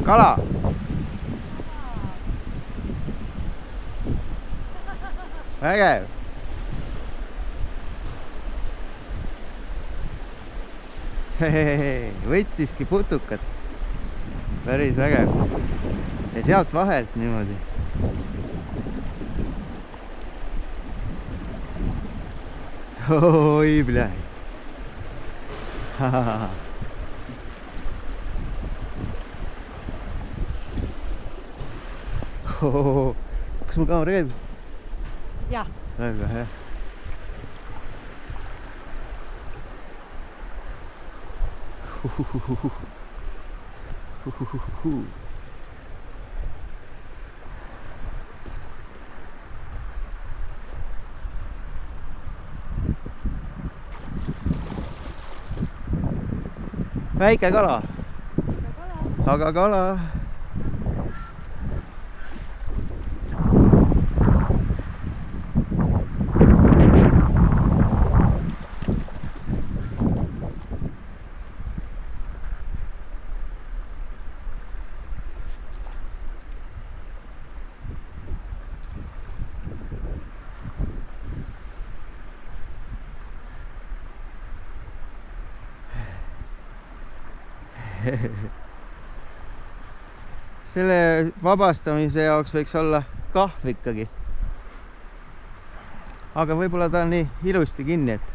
Kala. Vägev. Võttiski putukat. Päris vägev. Ja sealt vahelt niimoodi. Oi, blei. Kas mul kaamera käib? Jah. Väga hea. Väike kala. Aga kala. Selle vabastamise jaoks võiks olla kahv ikkagi. Aga võib-olla ta on nii ilusti kinni, et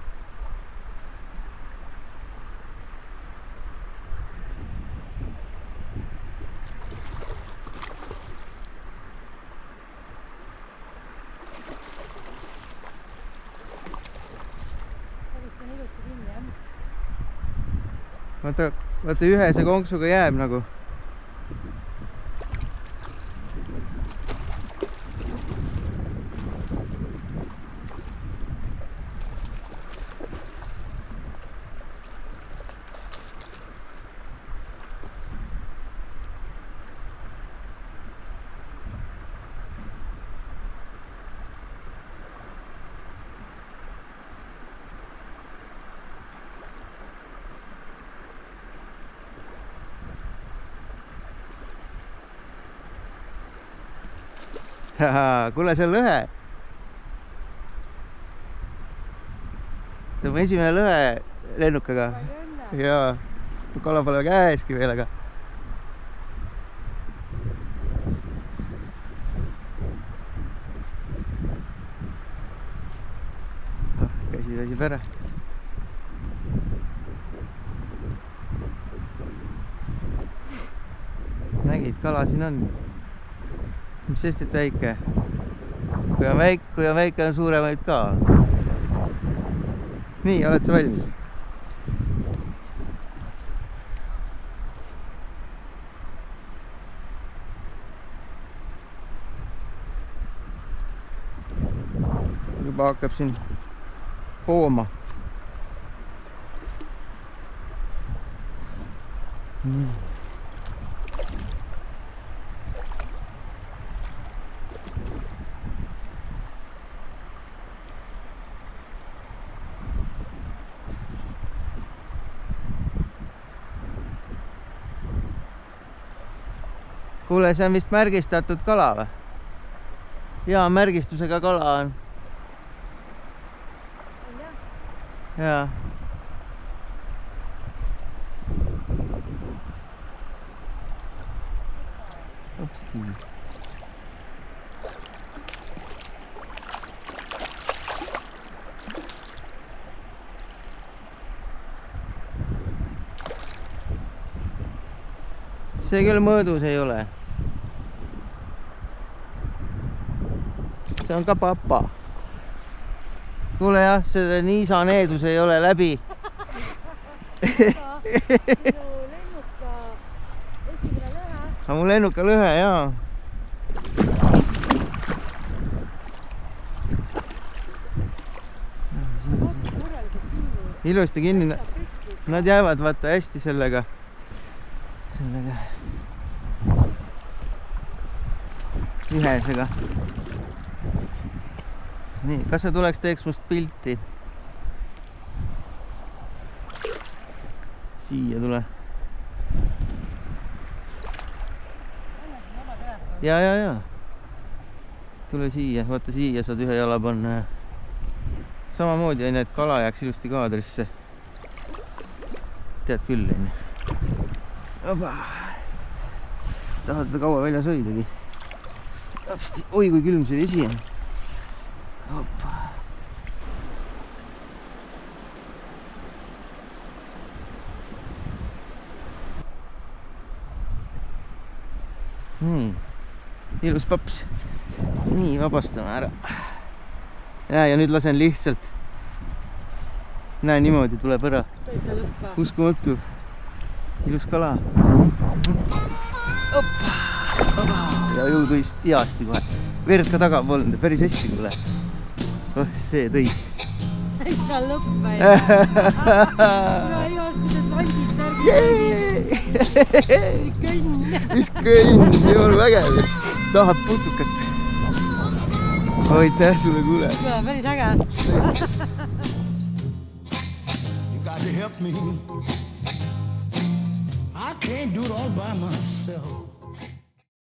vaata ühese konksuga jääb nagu. Kuule, see on lõhe. See on esimene lõhe lennukaga. Jaa, kala pole käeski veel, aga käsi väsib ära. Nägid, kala siin on. Mis sest, et väike. Kui on väike, on suuremaid ka. Nii, oled sa valmis? Juba hakkab siin pooma. Nii. Kuule, see on vist märgistatud kala või? Jaa, märgistusega kala on. Jaa. Upsi. See küll mõõdus ei ole. See on ka papa. Kuule jah, see Niisa needus ei ole läbi. Mu lennuka lõhe, jaa. Ilusti kinni. Nad jäävad vaata hästi sellega. Vihesega. Nii, kas sa tuleks teeks must pilti? Siia tule. ja. Tule siia, vaata siia saad ühe jala panna. Samamoodi on, et kala jääks ilusti kaadrisse. Tead küll, on. Opa. Tahad seda kaua väljas hoidagi. Oi, kui külm see vesi on. Opa. Nii. Ilus paps. Nii, vabastame ära. Ja nüüd lasen lihtsalt. Näe, niimoodi tuleb ära. Uskumatu. Ilus kala. Oppa. Ja jõudu heasti kohe. Verd ka taga polnud, päris hästi kuule. Oh, see tõi. Said sa lõppa ja. Kuna ei olnud need vandid tärgi. Kõnn. Mis kõnn, jumal vägev. Tahad putukat? Aitäh sulle, kuule. Päris äge. You got to help me. I can't do it all by myself.